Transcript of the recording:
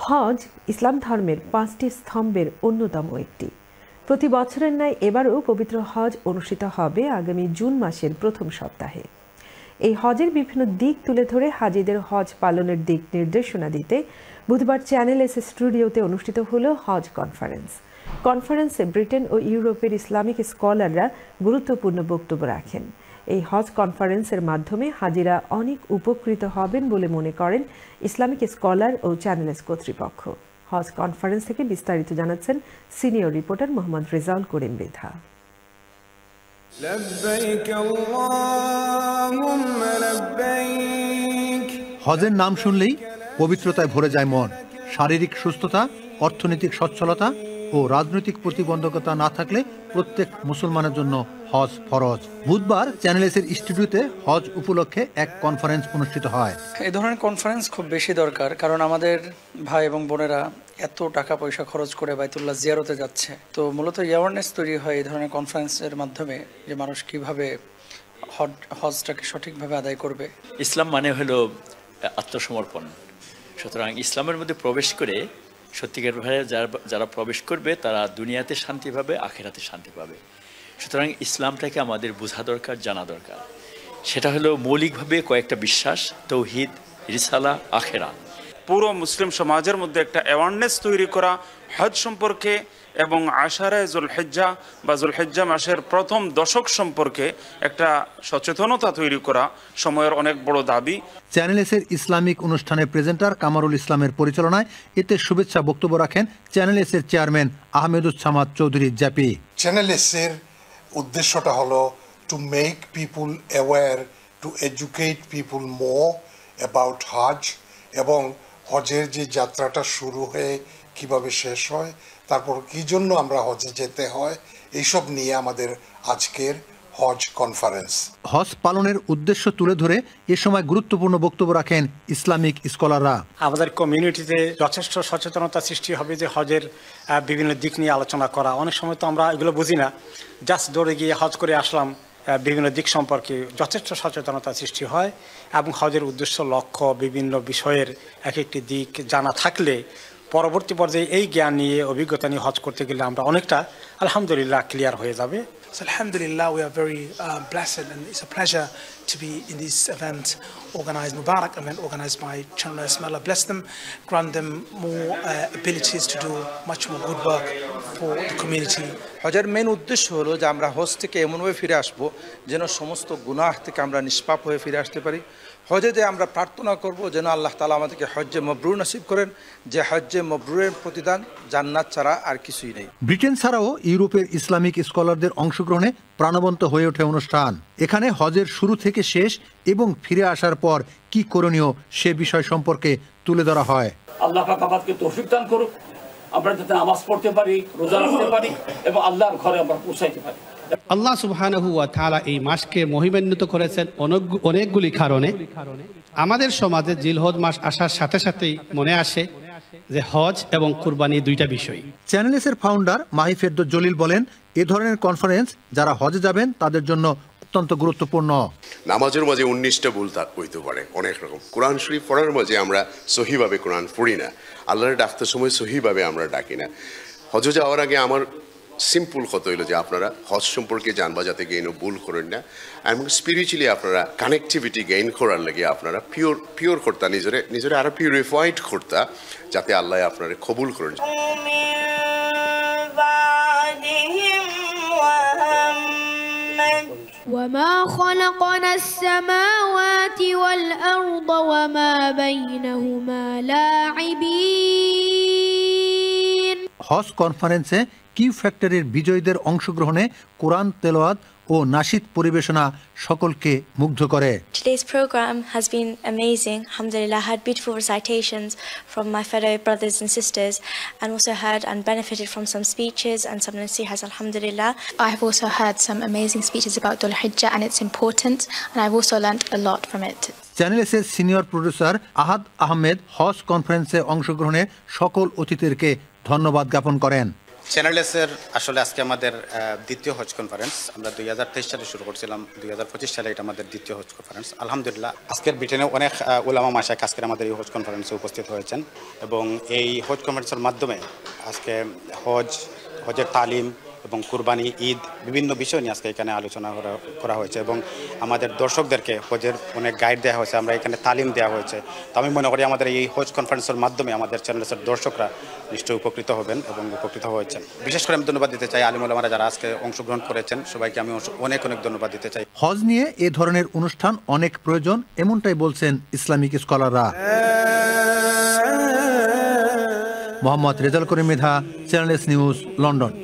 হজ ইসলাম ধর্মের 5টি স্তম্ভের অন্যতম একটি। প্রতি বছরের ন্যায় এবারও পবিত্র হজ অনুষ্ঠিত হবে আগামী জুন মাসের প্রথম সপ্তাহে। এই হজের বিভিন্ন দিক তুলে ধরে হাজিদের হজ পালনের দিক নির্দেশনা দিতে বুধবার চ্যানেল এস স্টুডিওতে অনুষ্ঠিত হলো হজ কনফারেন্স। কনফারেন্সে ব্রিটেন ও ইউরোপের ইসলামিক স্কলাররা গুরুত্বপূর্ণ বক্তব্য রাখেন। এই হজ কনফারেন্সের মাধ্যমে হাজিরা অনেক উপকৃত হবেন বলে মনে করেন ইসলামিক স্কলার ও চ্যানেলস কর্তৃপক্ষ। হজ কনফারেন্স থেকে বিস্তারিত জানাচ্ছেন সিনিয়র রিপোর্টার মোহাম্মদ রেজাউল করিম মৃধা। হজের নাম শুনলেই পবিত্রতায় ভরে যায় মন। শারীরিক সুস্থতা, অর্থনৈতিক সচ্ছলতা ও রাজনৈতিক প্রতিবন্ধকতা না থাকলে প্রত্যেক মুসলমানের জন্য হজ ফরজ। বুধবার চ্যানেলসের স্টুডিওতে হজ উপলক্ষে এক কনফারেন্স অনুষ্ঠিত হয়। এই ধরনের কনফারেন্স খুব বেশি দরকার, কারণ আমাদের ভাই এবং বোনেরা এত টাকা পয়সা খরচ করে বাইতুল্লাহ জিয়ারতে যাচ্ছে। তো মূলত অ্যাওয়ারনেস তৈরি হয় এই ধরনের কনফারেন্সের মাধ্যমে, যে মানুষ কিভাবে হজটাকে সঠিকভাবে আদায় করবে। ইসলাম মানে হলো আত্মসমর্পণ। সুতরাং ইসলামের মধ্যে প্রবেশ করে সত্যিকারভাবে যারা প্রবেশ করবে তারা দুনিয়াতে শান্তি পাবে, আখিরাতে শান্তি পাবে। সুতরাং ইসলামটাকে আমাদের বোঝা দরকার, জানা দরকার। সেটা হলো মৌলিকভাবে কয়েকটা বিশ্বাস: তৌহিদ, রিসালা, আখেরা। পুরো মুসলিম সমাজের মধ্যে একটা অ্যাওয়ারনেস তৈরি করা হজ সম্পর্কে এবং আশারে জুলহিজ্জা বা জুলহিজ্জা মাসের প্রথম দশক সম্পর্কে একটা সচেতনতা তৈরি করা সময়ের অনেক বড় দাবি। চ্যানেলসের ইসলামিক অনুষ্ঠানের প্রেজেন্টার কামারুল ইসলামের পরিচালনায় এতে শুভেচ্ছা বক্তব্য রাখেন চ্যানেলসের চেয়ারম্যান আহমেদুজ্জামান চৌধুরী জাপি। চ্যানেলসের উদ্দেশ্যটা হলো to make people aware, to educate people more about Hajj, এবং হজের যে যাত্রাটা শুরু হয়ে কিভাবে শেষ হয়, তারপর কি জন্য আমরা হজে যেতে হয়, এইসব নিয়ে আমাদের আজকের হজ কনফারেন্স। হজ পালনের উদ্দেশ্য তুলে ধরে এ সময় গুরুত্বপূর্ণ বক্তব্য রাখেন ইসলামিক স্কলাররা। আমাদের কমিউনিটিতে যথেষ্ট সচেতনতা সৃষ্টি হবে যে হজের বিভিন্ন দিক নিয়ে আলোচনা করা। অনেক সময় তো আমরা এগুলো বুঝি না, জাস্ট দৌড়ে গিয়ে হজ করে আসলাম। বিভিন্ন দিক সম্পর্কে যথেষ্ট সচেতনতা সৃষ্টি হয় এবং হজের উদ্দেশ্য, লক্ষ্য, বিভিন্ন বিষয়ের এক একটি দিক জানা থাকলে পরবর্তী পর্যায়ে এই জ্ঞান নিয়ে, অভিজ্ঞতা নিয়ে হজ করতে গেলে আমরা অনেকটা আলহামদুলিল্লাহ ক্লিয়ার হয়ে যাবে। So alhamdulillah, we are very blessed, and it's a pleasure to be in this event organized, Mubarak event organized by Channel. May Allah bless them, grant them more abilities to do much more good work for the community. হজের main উদ্দেশ্য হলো যে আমরা হজ থেকে এমনভাবে ফিরে আসব যেন সমস্ত গুনাহ থেকে আমরা নিষ্পাপ হয়ে ফিরে আসতে পারি। হজে যে আমরা প্রার্থনা করব যেন আল্লাহ তাআলা আমাদেরকে হজ্জে মবরুর নসিব করেন, যে হজ্জে মবরুরের প্রতিদান জান্নাত ছাড়া আর কিছুই নেই। ব্রিটেন ছাড়াও ইউরোপের ইসলামিক স্কলারদের অংশগ্রহণে প্রাণবন্ত হয়ে ওঠে অনুষ্ঠান। এখানে হজের শুরু থেকে শেষ এবং ফিরে আসার পর কি করণীয় সে বিষয় সম্পর্কে তুলে ধরা হয়। আল্লাহ পাক আমাদেরকে তৌফিক দান করুক, আমরা যাতে নামাজ পড়তে পারি, রোজা রাখতে পারি এবং আল্লাহর ঘরে আমরা পৌঁছাইতে পারি। আল্লাহ সুবহানাহু ওয়া তাআলা এই মাসকে মহিমান্বিত করেছেন অনেকগুলি কারণে। আমাদের সমাজে জিলহজ মাস আসার সাথে সাথেই মনে আসে যে হজ এবং কুরবানি দুইটা বিষয়। চ্যানেলসের ফাউন্ডার মাহিফেরদৌস জলিল বলেন, এ ধরনের কনফারেন্স যারা হজে যাবেন তাদের জন্য অত্যন্ত গুরুত্বপূর্ণ। নামাজের মাঝে 19টা ভুল হইতে পারে, অনেক রকম। কোরআন শরীফ পড়ার মাঝে আমরা সহিভাবে কোরআন পড়ি না, আল্লাহর ডাকতে সময় সহিভাবে আমরা ডাকি না। হজে যাওয়ার আগে আমার সিম্পল কথা হইলো যে আপনারা হজ সম্পর্কে জানবা যাতে গেইনও ভুল করেন না, এবং স্পিরিচুয়ালি আপনারা কানেক্টিভিটি গেইন করার লাগে আপনারা পিওর করতা, নিজেরে আরো পিউরিফাইড করতা, যাতে আল্লাহ আপনারা কবুল করেন। وما خلقنا السماوات والأرض وما بينهما لاعبين। হজ কনফারেন্সে কিউ ফ্যাক্টরির বিজয়ীদের অংশগ্রহণে কোরআন তেলাওয়াত ও নাশিদ পরিবেশনা সকলকে মুগ্ধ করে। Today's program has been amazing. Alhamdulillah, I had beautiful recitations from my fellow brothers and sisters, and also heard and benefited from some speeches and some nasihas, alhamdulillah. I have also heard some amazing speeches about Dhul Hijjah and its importance, and I've also learnt a lot from it. চ্যানেলসের senior producer Ahad Ahmed হজ কনফারেন্সে অংশগ্রহণে সকল অতিথিদেরকে ধন্যবাদ জ্ঞাপন করেন। চ্যানেলেসের আসলে আজকে আমাদের দ্বিতীয় হজ কনফারেন্স। আমরা 2023 সালে শুরু করছিলাম, 2025 সালে এটা আমাদের দ্বিতীয় হজ কনফারেন্স। আলহামদুলিল্লাহ আজকের ব্রিটেনে অনেক উলামা মাশায়েখ আজকের আমাদের এই হজ কনফারেন্সে উপস্থিত হয়েছেন এবং এই হজ কনফারেন্সের মাধ্যমে আজকে হজের তালিম এবং কুরবানি, ঈদ, বিভিন্ন বিষয় নিয়ে আজকে এখানে আলোচনা করা হয়েছে এবং আমাদের দর্শকদেরকে হজের অনেক গাইড দেওয়া হয়েছে, আমরা এখানে তালিম দেওয়া হয়েছে। তো আমি মনে করি আমাদের এই হজ কনফারেন্সের মাধ্যমে আমাদের চ্যানেলের দর্শকরা নিশ্চয়ই উপকৃত হবেন এবং উপকৃত হয়েছেন। বিশেষ করে আমি ধন্যবাদ দিতে চাই আলিম ওলামারা যারা আজকে অংশগ্রহণ করেছেন, সবাইকে আমি অনেক অনেক ধন্যবাদ দিতে চাই। হজ নিয়ে এ ধরনের অনুষ্ঠান অনেক প্রয়োজন, এমনটাই বলছেন ইসলামিক স্কলাররা। Mohammad Rezal Karim Mridha, channel S news, London.